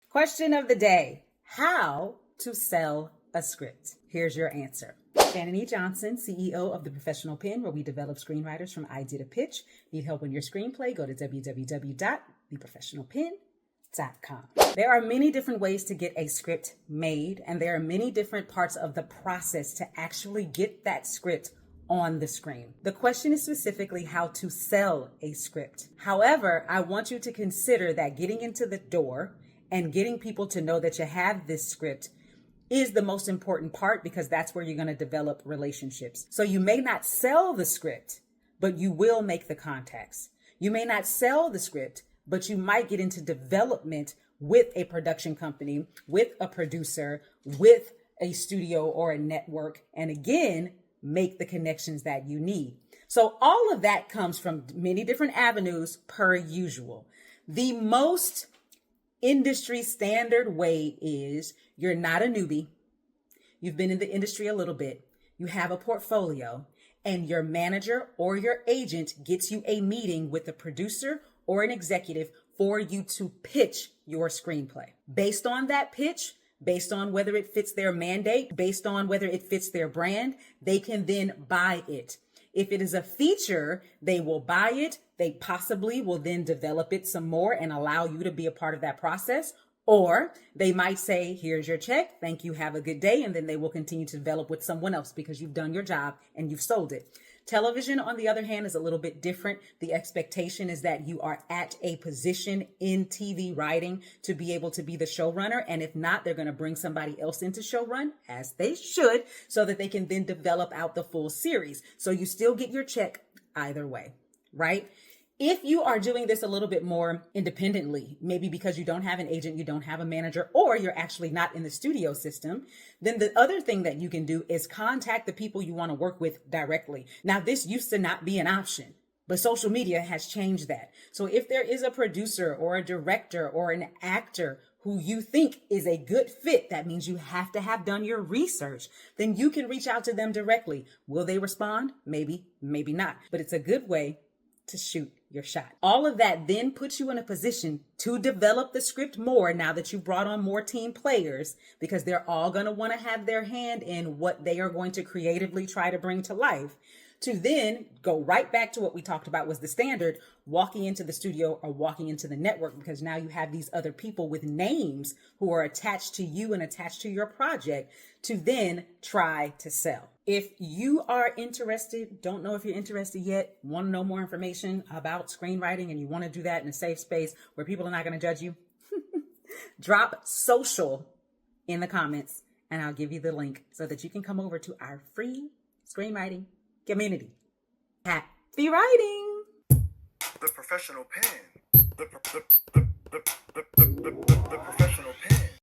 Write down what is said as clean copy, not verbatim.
Question of the day: how to sell a script? Here's your answer. Shannan E. Johnson, CEO of The Professional Pen, where we develop screenwriters from idea to pitch. Need help on your screenplay? Go to www.theprofessionalpen.com. There are many different ways to get a script made, and there are many different parts of the process to actually get that script on the screen. The question is specifically how to sell a script. However, I want you to consider that getting into the door and getting people to know that you have this script is the most important part, because that's where you're going to develop relationships. So you may not sell the script, but you will make the contacts. You may not sell the script, but you might get into development with a production company, with a producer, with a studio or a network, and again, make the connections that you need. So all of that comes from many different avenues per usual. The most industry standard way is you're not a newbie. You've been in the industry a little bit. You have a portfolio, and your manager or your agent gets you a meeting with a producer or an executive for you to pitch your screenplay. Based on that pitch, based on whether it fits their mandate, based on whether it fits their brand, they can then buy it. If it is a feature, they will buy it. They possibly will then develop it some more and allow you to be a part of that process. Or they might say, here's your check, thank you, have a good day. And then they will continue to develop with someone else because you've done your job and you've sold it. Television, on the other hand, is a little bit different. The expectation is that you are at a position in TV writing to be able to be the showrunner. And if not, they're going to bring somebody else into showrun, as they should, so that they can then develop out the full series. So you still get your check either way, right? If you are doing this a little bit more independently, maybe because you don't have an agent, you don't have a manager, or you're actually not in the studio system, then the other thing that you can do is contact the people you want to work with directly. Now, this used to not be an option, but social media has changed that. So if there is a producer or a director or an actor who you think is a good fit, that means you have to have done your research, then you can reach out to them directly. Will they respond? Maybe, maybe not, but it's a good way to shoot your shot. All of that then puts you in a position to develop the script more now that you've brought on more team players, because they're all going to want to have their hand in what they are going to creatively try to bring to life, to then go right back to what we talked about was the standard, walking into the studio or walking into the network, because now you have these other people with names who are attached to you and attached to your project to then try to sell. If you are interested, don't know if you're interested yet, want to know more information about screenwriting, and you want to do that in a safe space where people are not going to judge you, drop social in the comments and I'll give you the link so that you can come over to our free screenwriting community. Happy writing! The Professional Pen. The Professional